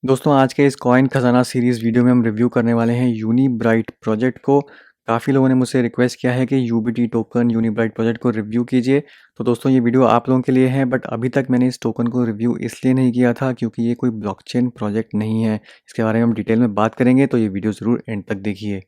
दोस्तों आज के इस कॉइन खजाना सीरीज़ वीडियो में हम रिव्यू करने वाले हैं यूनिब्राइट प्रोजेक्ट को। काफ़ी लोगों ने मुझसे रिक्वेस्ट किया है कि यूबीटी टोकन यूनिब्राइट प्रोजेक्ट को रिव्यू कीजिए। तो दोस्तों ये वीडियो आप लोगों के लिए है, बट अभी तक मैंने इस टोकन को रिव्यू इसलिए नहीं किया था क्योंकि ये कोई ब्लॉकचेन प्रोजेक्ट नहीं है। इसके बारे में हम डिटेल में बात करेंगे, तो ये वीडियो ज़रूर एंड तक देखिए।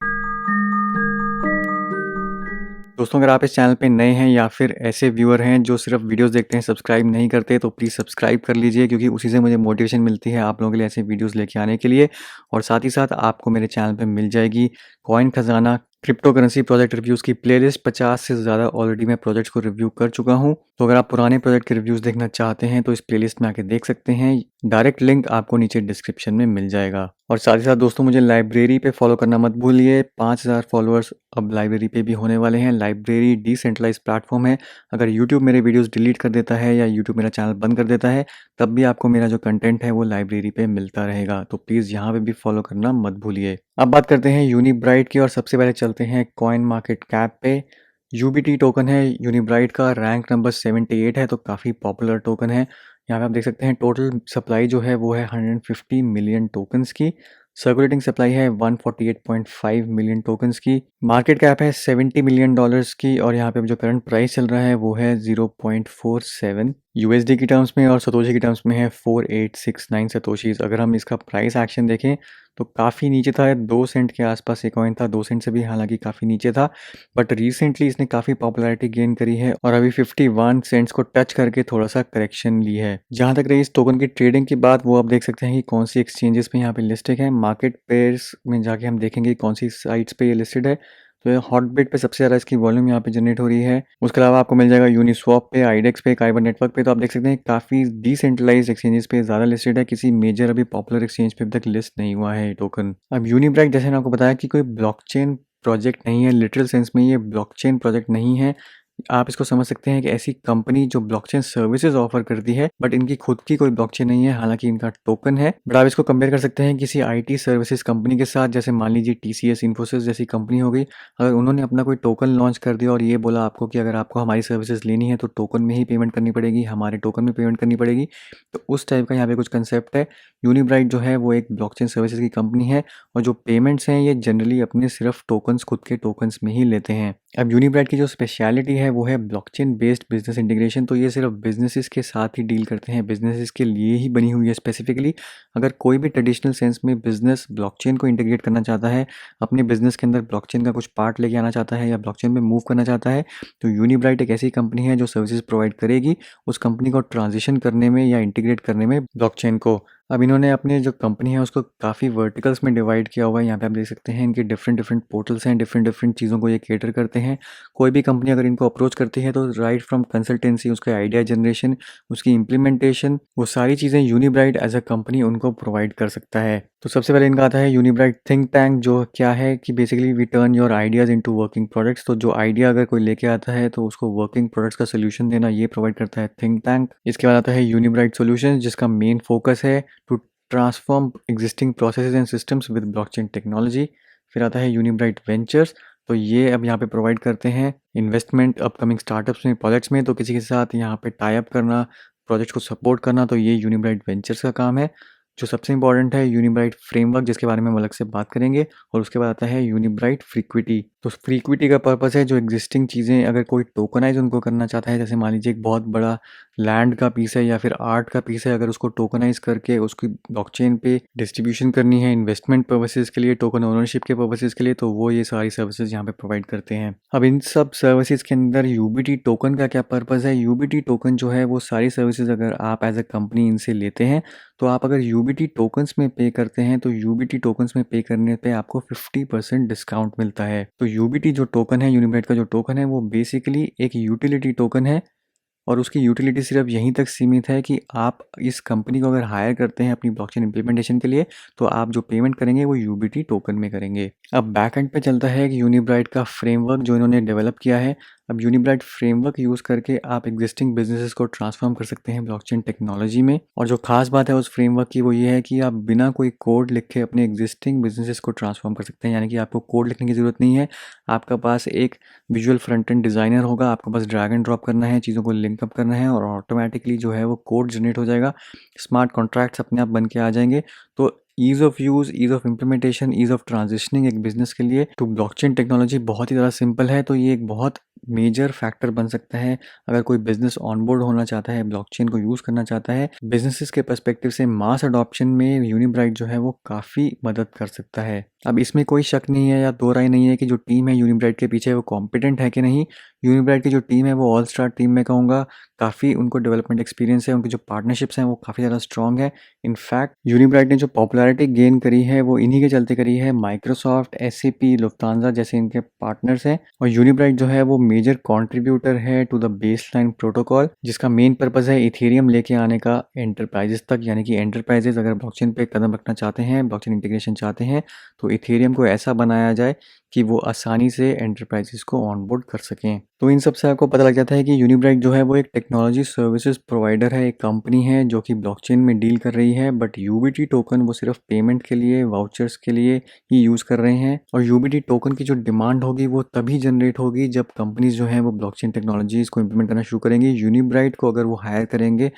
दोस्तों अगर आप इस चैनल पे नए हैं या फिर ऐसे व्यूअर हैं जो सिर्फ वीडियोस देखते हैं, सब्सक्राइब नहीं करते, तो प्लीज़ सब्सक्राइब कर लीजिए क्योंकि उसी से मुझे मोटिवेशन मिलती है आप लोगों के लिए ऐसे वीडियोस लेके आने के लिए। और साथ ही साथ आपको मेरे चैनल पे मिल जाएगी कॉइन खजाना क्रिप्टो करेंसी प्रोजेक्ट रिव्यूज़ की प्लेलिस्ट। 50 से ज़्यादा ऑलरेडी मैं प्रोजेक्ट्स को रिव्यू कर चुका हूँ। तो अगर आप पुराने प्रोजेक्ट के रिव्यूज़ देखना चाहते हैं तो इस प्लेलिस्ट में आके देख सकते हैं। डायरेक्ट लिंक आपको नीचे डिस्क्रिप्शन में मिल जाएगा। और साथ ही साथ दोस्तों मुझे लाइब्रेरी पे फॉलो करना मत भूलिए। 5000 फॉलोअर्स अब लाइब्रेरी पे भी होने वाले हैं। लाइब्रेरी डिसेंट्रलाइज प्लेटफॉर्म है। अगर यूट्यूब मेरे वीडियोस डिलीट कर देता है या यूट्यूब मेरा चैनल बंद कर देता है, तब भी आपको मेरा जो कंटेंट है वो लाइब्रेरी पे मिलता रहेगा। तो प्लीज़ यहाँ पे भी फॉलो करना मत भूलिए। अब बात करते हैं यूनिब्राइट की और सबसे पहले चलते हैं कॉइन मार्केट कैप पे। यूबीटी टोकन है यूनिब्राइट का, रैंक नंबर 78 है, तो काफ़ी पॉपुलर टोकन है। यहाँ पे आप देख सकते हैं टोटल सप्लाई जो है वो है 150 मिलियन टोकन्स की। सर्कुलेटिंग सप्लाई है 148.5 मिलियन टोकन्स की। मार्केट कैप है $70 मिलियन की। और यहाँ पे जो करंट प्राइस चल रहा है वो है 0.47 यूएसडी की टर्म्स में, और सतोशी की टर्म्स में है 4869 सतोशीज। अगर हम इसका प्राइस एक्शन देखें तो काफ़ी नीचे था, 2 सेंट के आसपास ये कॉइन था, 2 सेंट से भी हालांकि काफ़ी नीचे था। बट रिसेंटली इसने काफ़ी पॉपुलैरिटी गेन करी है और अभी 51 सेंट्स को टच करके थोड़ा सा करेक्शन ली है। जहाँ तक रही इस टोकन की ट्रेडिंग की बात, वो आप देख सकते हैं कि कौन सी एक्सचेंजेस पे यहाँ पे लिस्टेड है। मार्केट पेयर्स में जाके हम देखेंगे कौन सी साइट्स पे ये लिस्टेड है। तो ये हॉटबिट पे सबसे ज़्यादा इसकी वॉल्यूम यहाँ पे जनरेट हो रही है। उसके अलावा आपको मिल जाएगा यूनिस्वैप पे, आईडेक्स पे, काइबर नेटवर्क पे। तो आप देख सकते हैं काफ़ी डिसेंट्रलाइज्ड एक्सचेंजेस पे ज़्यादा लिस्टेड है। किसी मेजर अभी पॉपुलर एक्सचेंज पे अभी तक लिस्ट नहीं हुआ है ये टोकन। अब यूनिब्राइट जैसे मैंने आपको बताया कि कोई ब्लॉकचेन प्रोजेक्ट नहीं है, लिटरल सेंस में ये ब्लॉकचेन प्रोजेक्ट नहीं है। आप इसको समझ सकते हैं कि ऐसी कंपनी जो ब्लॉकचेन सर्विसेज ऑफर करती है, बट इनकी खुद की कोई ब्लॉकचेन नहीं है, हालांकि इनका टोकन है। बट आप इसको कंपेयर कर सकते हैं किसी आईटी सर्विसेज कंपनी के साथ, जैसे मान लीजिए टीसीएस, इन्फोसिस जैसी कंपनी हो गई। अगर उन्होंने अपना कोई टोकन लॉन्च कर दिया और ये बोला आपको कि अगर आपको हमारी सर्विसेज लेनी है तो टोकन में ही पेमेंट करनी पड़ेगी, हमारे टोकन में पेमेंट करनी पड़ेगी, तो उस टाइप का यहाँ पे कुछ कंसेप्ट है। यूनिब्राइट जो है वो एक ब्लॉकचेन सर्विसेज की कंपनी है और जो पेमेंट्स हैं ये जनरली अपने सिर्फ टोकन्स, खुद के टोकन्स में ही लेते हैं। अब यूनिब्राइट की जो स्पेशलिटी है वो है ब्लॉकचेन बेस्ड बिजनेस इंटीग्रेशन। तो ये सिर्फ बिजनेसेस के साथ ही डील करते हैं, बिजनेसेस के लिए ही बनी हुई है स्पेसिफिकली। अगर कोई भी ट्रेडिशनल सेंस में बिजनेस ब्लॉकचेन को इंटीग्रेट करना चाहता है, अपने बिजनेस के अंदर ब्लॉकचेन का कुछ पार्ट लेके आना चाहता है या ब्लॉकचेन में मूव करना चाहता है, तो यूनिब्राइट एक ऐसी कंपनी है जो सर्विसेज प्रोवाइड करेगी उस कंपनी को ट्रांजिशन करने में या इंटीग्रेट करने में ब्लॉकचेन को। अब इन्होंने अपनी जो कंपनी है उसको काफ़ी वर्टिकल्स में डिवाइड किया हुआ है। यहाँ पे आप देख सकते हैं इनके डिफरेंट डिफरेंट पोर्टल्स हैं, डिफरेंट डिफरेंट चीज़ों को ये केटर करते हैं। कोई भी कंपनी अगर इनको अप्रोच करती है तो राइट फ्रॉम कंसल्टेंसी, उसके आइडिया जनरेशन, उसकी इम्प्लीमेंटेशन, वो सारी चीज़ें यूनिब्राइट एज अ कंपनी उनको प्रोवाइड कर सकता है। तो सबसे पहले इनका आता है यूनिब्राइट थिंक टैंक, जो क्या है कि basically we turn your ideas into working products. तो जो आइडिया अगर कोई लेके आता है तो उसको वर्किंग प्रोडक्ट्स का सोल्यूशन देना, ये प्रोवाइड करता है थिंक टैंक। इसके बाद आता है यूनिब्राइट सॉल्यूशंस, जिसका मेन फोकस है to transform existing processes and systems with blockchain technology. फिर आता है यूनिब्राइट वेंचर्स। तो ये अब यहाँ पे प्रोवाइड करते हैं इन्वेस्टमेंट अपकमिंग स्टार्टअप्स में, प्रोजेक्ट्स में। तो किसी के साथ यहाँ पे टाई अप करना, प्रोजेक्ट को सपोर्ट करना, तो ये यूनिब्राइट वेंचर्स का काम है। जो सबसे इंपॉर्टेंट है यूनिब्राइट फ्रेमवर्क, जिसके बारे में हम अलग से बात करेंगे। और उसके बाद आता है यूनिब्राइट फ्रीक्विटी। तो फ्रीक्विटी का पर्पस है जो एग्जिस्टिंग चीज़ें अगर कोई टोकनाइज उनको करना चाहता है, जैसे मान लीजिए एक बहुत बड़ा लैंड का पीस है या फिर आर्ट का पीस है, अगर उसको टोकनाइज करके उसकी ब्लॉकचेन पे डिस्ट्रीब्यूशन करनी है इन्वेस्टमेंट पर्पसेस के लिए, टोकन ओनरशिप के पर्पसेस के लिए, तो वो ये सारी सर्विसेज यहाँ पे प्रोवाइड करते हैं। अब इन सब सर्विसेज के अंदर यूबीटी टोकन का क्या पर्पस है? यूबीटी टोकन जो है वो सारी सर्विसेज अगर आप एज अ कंपनी इनसे लेते हैं, तो आप अगर यूबीटी टोकन्स में पे करते हैं तो यूबीटी टोकन्स में पे करने पे आपको 50% डिस्काउंट मिलता है। तो यूबीटी जो टोकन है, यूनिब्राइट का जो टोकन है, वो बेसिकली एक यूटिलिटी टोकन है और उसकी यूटिलिटी सिर्फ यहीं तक सीमित है कि आप इस कंपनी को अगर हायर करते हैं अपनी ब्लॉकचेन इंप्लीमेंटेशन के लिए, तो आप जो पेमेंट करेंगे वो यूबीटी टोकन में करेंगे। अब बैक एंड पे चलता है कि यूनिब्राइट का फ्रेमवर्क जो इन्होंने डेवलप किया है। अब यूनिब्राइट फ्रेमवर्क यूज़ करके आप एग्जिस्टिंग बिजनेसेस को ट्रांसफॉर्म कर सकते हैं ब्लॉकचेन टेक्नोलॉजी में। और जो खास बात है उस फ्रेमवर्क की वो ये है कि आप बिना कोई कोड लिखे अपने एग्जिस्टिंग बिजनेसेस को ट्रांसफॉर्म कर सकते हैं, यानी कि आपको कोड लिखने की ज़रूरत नहीं है। आपका पास एक विजुअल फ्रंट एंड डिज़ाइनर होगा, आपको बस ड्रैग एंड ड्रॉप करना है, चीज़ों को लिंकअप करना है और ऑटोमेटिकली जो है वो कोड जनरेट हो जाएगा। स्मार्ट कॉन्ट्रैक्ट्स अपने आप बन के आ जाएंगे। तो ease of use, ease of implementation, ease of transitioning एक बिज़नेस के लिए तो ब्लॉकचेन टेक्नोलॉजी बहुत ही ज़्यादा सिंपल है। तो ये एक बहुत मेजर फैक्टर बन सकता है अगर कोई बिज़नेस ऑनबोर्ड होना चाहता है, ब्लॉकचेन को यूज़ करना चाहता है। बिज़नेसेस के पर्सपेक्टिव से मास अडॉप्शन में यूनिब्राइट जो है वो काफ़ी मदद कर सकता है। अब इसमें कोई शक नहीं है या दो राय नहीं है कि जो टीम है यूनिब्राइट के पीछे वो कॉम्पिटेंट है कि नहीं। यूनिब्राइट की जो टीम है वो ऑल स्टार टीम में कहूँगा, काफ़ी उनको डेवलपमेंट एक्सपीरियंस है, उनकी जो पार्टनरशिप्स हैं वो काफ़ी ज़्यादा स्ट्रॉन्ग है। इनफैक्ट यूनिब्राइट ने जो पॉपुलैरिटी गेन करी है वो इन्हीं के चलते करी है। माइक्रोसॉफ्ट, एसएपी, लुफ्तांजा जैसे इनके पार्टनर्स हैं और यूनिब्राइट जो है वो मेजर कंट्रीब्यूटर है टू द बेसलाइन प्रोटोकॉल, जिसका मेन पर्पस है इथेरियम लेके आने का एंटरप्राइजेस तक। यानी कि एंटरप्राइजेस अगर ब्लॉकचेन पे कदम रखना चाहते हैं, ब्लॉकचेन इंटीग्रेशन चाहते हैं, तो इथेरियम को ऐसा बनाया जाए कि वो आसानी से एंटरप्राइजेस को ऑनबोर्ड कर सकें। तो इन सब से आपको पता लग जाता है कि यूनिब्राइट जो है वो एक टेक्नोलॉजी सर्विसेज प्रोवाइडर है, एक कंपनी है जो कि ब्लॉकचेन में डील कर रही है। बट यूबीटी टोकन वो सिर्फ पेमेंट के लिए, वाउचर्स के लिए ही यूज़ कर रहे हैं। और यूबीटी टोकन की जो डिमांड होगी वो तभी जनरेट होगी जब कंपनीज जो हैं वो ब्लॉकचेन टेक्नोलॉजीज को इम्प्लीमेंट करना शुरू करेंगे। यूनिब्राइट को अगर वो हायर करेंगे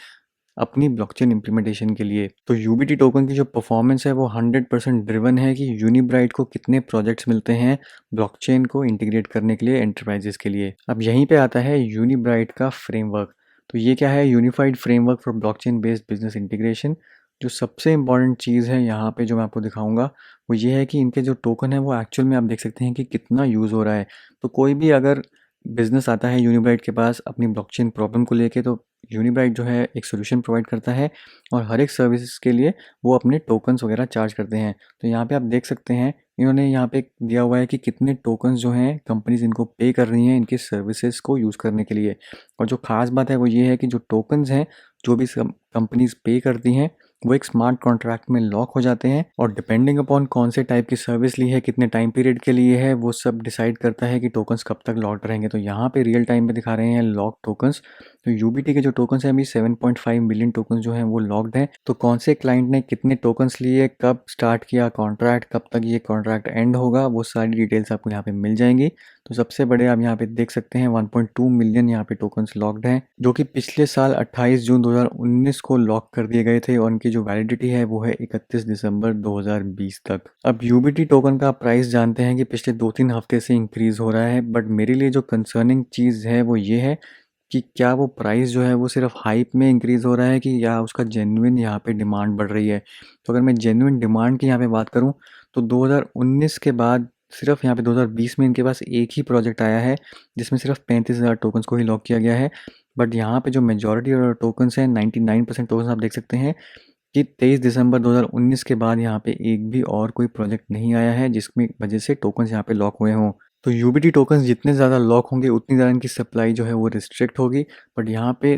अपनी ब्लॉकचेन इम्प्लीमेंटेशन के लिए, तो यूबीटी टोकन की जो परफॉर्मेंस है वो 100% ड्रिवन है कि यूनिब्राइट को कितने प्रोजेक्ट्स मिलते हैं ब्लॉकचेन को इंटीग्रेट करने के लिए एंटरप्राइजेस के लिए। अब यहीं पे आता है यूनिब्राइट का फ्रेमवर्क। तो ये क्या है? Unified framework for blockchain based business integration. जो सबसे इंपॉर्टेंट चीज़ है यहाँ पे जो मैं आपको दिखाऊंगा वो ये है कि इनके जो टोकन है वो एक्चुअल में आप देख सकते हैं कि कितना यूज़ हो रहा है। तो कोई भी अगर बिजनेस आता है यूनिब्राइट के पास अपनी ब्लॉकचेन प्रॉब्लम को लेके, तो यूनिब्राइट जो है एक सोल्यूशन प्रोवाइड करता है और हर एक सर्विसेज के लिए वो अपने टोकन्स वगैरह चार्ज करते हैं। तो यहाँ पे आप देख सकते हैं इन्होंने यहाँ पे दिया हुआ है कि कितने टोकन्स जो हैं कंपनीज इनको पे कर रही हैं इनकी सर्विसेज को यूज़ करने के लिए। और जो खास बात है वो ये है कि जो टोकन्स हैं जो भी कंपनीज पे करती हैं वो एक स्मार्ट कॉन्ट्रैक्ट में लॉक हो जाते हैं और डिपेंडिंग अपॉन कौन से टाइप की सर्विस ली है, कितने टाइम पीरियड के लिए है, वो सब डिसाइड करता है कि टोकन्स कब तक लॉक्ड रहेंगे। तो यहाँ पे रियल टाइम में दिखा रहे हैं लॉक टोकन्स। तो यूबीटी के जो टोकन्स हैं अभी 7.5 मिलियन टोकन्स जो हैं वो लॉक्ड हैं। तो कौन से क्लाइंट ने कितने टोकन्स लिए, कब स्टार्ट किया कॉन्ट्रैक्ट, कब तक ये कॉन्ट्रैक्ट एंड होगा, वो सारी डिटेल्स आपको यहाँ पे मिल जाएंगी। तो सबसे बड़े आप यहाँ पे देख सकते हैं 1.2 मिलियन यहाँ पे टोकन्स लॉक्ड हैं जो कि पिछले साल 28 जून 2019 को लॉक कर दिए गए थे और उनकी जो वैलिडिटी है वो है 31 दिसंबर 2020 तक। अब यूबीटी टोकन का प्राइस जानते हैं कि पिछले 2-3 हफ्ते से इंक्रीज हो रहा है, बट मेरे लिए जो कंसर्निंग चीज़ है वो ये है कि क्या वो प्राइस जो है वो सिर्फ हाइप में इंक्रीज हो रहा है कि या उसका जेन्युइन यहाँ पे डिमांड बढ़ रही है। तो अगर मैं जेन्युइन डिमांड की यहाँ पे बात करूँ तो 2019 के बाद सिर्फ यहाँ पे 2020 में इनके पास एक ही प्रोजेक्ट आया है जिसमें सिर्फ 35,000 टोकन्स को ही लॉक किया गया है। बट यहाँ पे जो मेजॉरिटी और टोकन्स हैं 99% टोकन्स आप देख सकते हैं कि 23 दिसंबर 2019 के बाद यहाँ पे एक भी और कोई प्रोजेक्ट नहीं आया है जिसमें वजह से टोकन्स यहाँ पे लॉक हुए हों। तो यूबीटी टोकन्स जितने ज़्यादा लॉक होंगे उतनी ज़्यादा इनकी सप्लाई जो है वो रिस्ट्रिक्ट होगी। बट यहाँ पे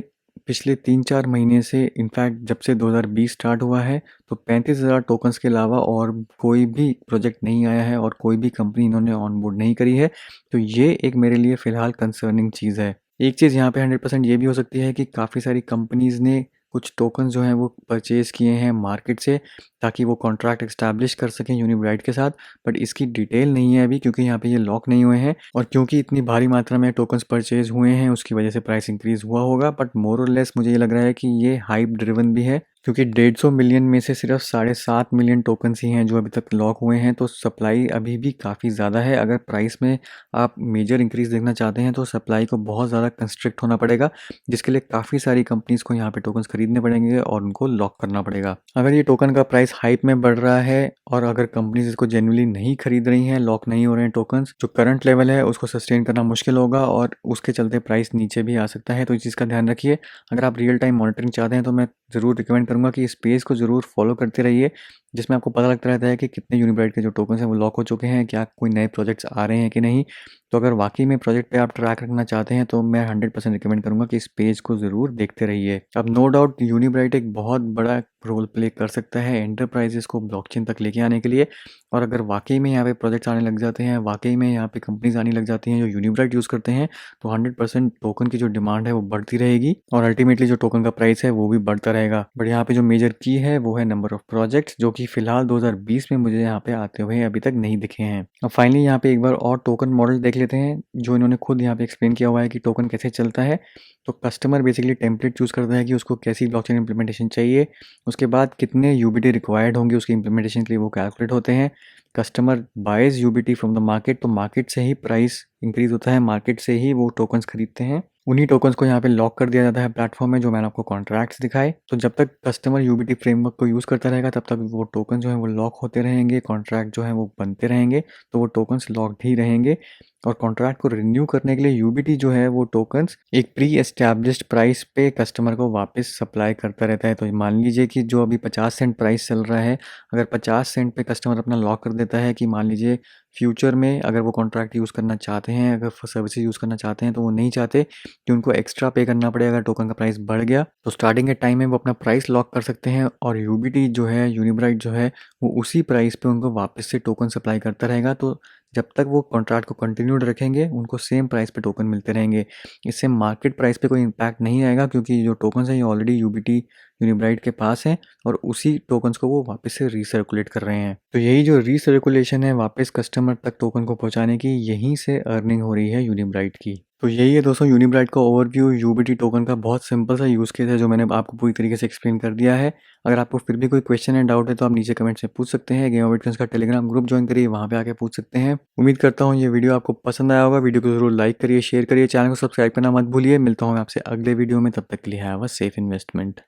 पिछले 3-4 महीने से इनफैक्ट जब से 2020 स्टार्ट हुआ है तो 35,000 टोकन्स के अलावा और कोई भी प्रोजेक्ट नहीं आया है और कोई भी कंपनी इन्होंने ऑनबोर्ड नहीं करी है। तो ये एक मेरे लिए फ़िलहाल कंसर्निंग चीज़ है। एक चीज़ यहाँ पे 100% ये भी हो सकती है कि काफ़ी सारी कंपनीज़ ने कुछ टोकन जो हैं वो परचेज़ किए हैं मार्केट से ताकि वो कॉन्ट्रैक्ट एस्टैब्लिश कर सकें यूनिब्राइट के साथ। बट इसकी डिटेल नहीं है अभी क्योंकि यहाँ पे ये लॉक नहीं हुए हैं और क्योंकि इतनी भारी मात्रा में टोकन्स परचेज़ हुए हैं उसकी वजह से प्राइस इंक्रीज़ हुआ होगा। बट मोर और लेस मुझे ये लग रहा है कि ये हाइप ड्रिवन भी है क्योंकि 150 मिलियन में से सिर्फ 7.5 मिलियन टोकन्स ही हैं जो अभी तक लॉक हुए हैं। तो सप्लाई अभी भी काफ़ी ज़्यादा है। अगर प्राइस में आप मेजर इंक्रीज़ देखना चाहते हैं तो सप्लाई को बहुत ज़्यादा कंस्ट्रिक्ट होना पड़ेगा जिसके लिए काफ़ी सारी कंपनीज़ को यहाँ पे टोकन्स खरीदने पड़ेंगे और उनको लॉक करना पड़ेगा। अगर ये टोकन का प्राइस हाइप में बढ़ रहा है और अगर कंपनीज इसको जेन्युइनली नहीं खरीद रही हैं, लॉक नहीं हो रहे हैं टोकन्स, जो करंट लेवल है उसको सस्टेन करना मुश्किल होगा और उसके चलते प्राइस नीचे भी आ सकता है। तो इस चीज़ का ध्यान रखिए। अगर आप रियल टाइम मॉनिटरिंग चाहते हैं तो मैं ज़रूर रिकमेंड करूँगा कि इस स्पेस को ज़रूर फॉलो करते रहिए। जिसमें आपको पता लगता रहता है कि कितने यूनिब्राइट के जो टोकन्स हैं वो लॉक हो चुके हैं, क्या कोई नए प्रोजेक्ट्स आ रहे हैं कि नहीं। तो अगर वाक़ई में प्रोजेक्ट पे आप ट्रैक रखना चाहते हैं तो मैं 100% रिकमेंड करूँगा कि इस पेज को ज़रूर देखते रहिए। अब नो डाउट यूनिब्राइट एक बहुत बड़ा रोल प्ले कर सकता है एंटरप्राइजेज़ को ब्लॉकचेन तक लेके आने के लिए, और अगर वाक़ई में यहाँ पे प्रोजेक्ट्स आने लग जाते हैं, वाक़ई में यहाँ पे कंपनीज़ आने लग जाती हैं जो यूनिब्राइट यूज़ करते हैं, तो 100% टोकन की जो डिमांड है वो बढ़ती रहेगी और अल्टीमेटली जो टोकन का प्राइस है वो भी बढ़ता रहेगा। बट यहाँ पे जो मेजर की है वो है नंबर ऑफ प्रोजेक्ट्स, जो कि फ़िलहाल 2020 में मुझे यहाँ पे आते हुए अभी तक नहीं दिखे हैं। अब फाइनली यहाँ पे एक बार और टोकन मॉडल देख लेते हैं, जो इन्होंने खुद यहाँ पे एक्सप्लेन किया हुआ है कि टोकन कैसे चलता है। तो कस्टमर बेसिकली टेम्पलेट चूज़ करता है कि उसको कैसी ब्लॉकचेन इम्प्लीमेंटेशन चाहिए, उसके बाद कितने यूबीटी रिक्वायर्ड होंगे उसके इम्प्लीमेंटेशन के लिए, वो कैलकुलेट होते हैं। Customer buys UBT from the market, तो मार्केट से ही प्राइस इंक्रीज होता है, मार्केट से ही वो टोकन्स खरीदते हैं। उन्हीं टोकन्स को यहाँ पे लॉक कर दिया जाता है प्लेटफॉर्म में, जो मैंने आपको कॉन्ट्रैक्ट्स दिखाए। तो जब तक कस्टमर यूबीटी फ्रेमवर्क को यूज़ करता रहेगा तब तक वो टोकन जो है वो लॉक होते रहेंगे, कॉन्ट्रैक्ट जो है वो बनते रहेंगे, तो वो टोकन्स लॉक्ड ही रहेंगे। और कॉन्ट्रैक्ट को रिन्यू करने के लिए यूबीटी जो है वो टोकन्स एक प्री एस्टैब्लिश्ड प्राइस पे कस्टमर को वापस सप्लाई करता रहता है। तो मान लीजिए कि जो अभी 50 सेंट प्राइस चल रहा है, अगर 50 सेंट पे कस्टमर अपना लॉक कर देता है कि मान लीजिए फ्यूचर में अगर वो कॉन्ट्रैक्ट यूज़ करना चाहते हैं, अगर सर्विसेज यूज़ करना चाहते हैं, तो वो नहीं चाहते कि उनको एक्स्ट्रा पे करना पड़े अगर टोकन का प्राइस बढ़ गया, तो स्टार्टिंग के टाइम में वो अपना प्राइस लॉक कर सकते हैं और यूबीटी जो है, यूनिब्राइट जो है, वो उसी प्राइस पे उनको वापस से टोकन सप्लाई करता रहेगा। तो जब तक वो कॉन्ट्रैक्ट को कंटिन्यूड रखेंगे, उनको सेम प्राइस पे टोकन मिलते रहेंगे। इससे मार्केट प्राइस पे कोई इम्पैक्ट नहीं आएगा, क्योंकि जो टोकन्स हैं ये ऑलरेडी यूबीटी यूनिब्राइट के पास हैं और उसी टोकन्स को वो वापस से रीसर्कुलेट कर रहे हैं। तो यही जो रीसर्कुलेशन है वापस कस्टमर तक टोकन को पहुंचाने की, यहीं से अर्निंग हो रही है यूनिब्राइट की। तो यही है दोस्तों यूनिब्राइट का ओवरव्यू यूबीटी टोकन का। बहुत सिंपल सा यूज़ केस है जो मैंने आपको पूरी तरीके से एक्सप्लेन कर दिया है। अगर आपको फिर भी कोई क्वेश्चन या डाउट है तो आप नीचे कमेंट से पूछ सकते हैं। गेम ऑफ बिटकॉइंस का टेलीग्राम ग्रुप ज्वाइन करिए, वहाँ पे आके पूछ सकते हैं। उम्मीद करता हूँ ये वीडियो आपको पसंद आया होगा। वीडियो को जरूर लाइक करिए, शेयर करिए, चैनल को सब्सक्राइब करना मत भूलिए। मिलता हूँ मैं आपसे अगले वीडियो में, तब तक के लिए हैव अ सेफ इन्वेस्टमेंट।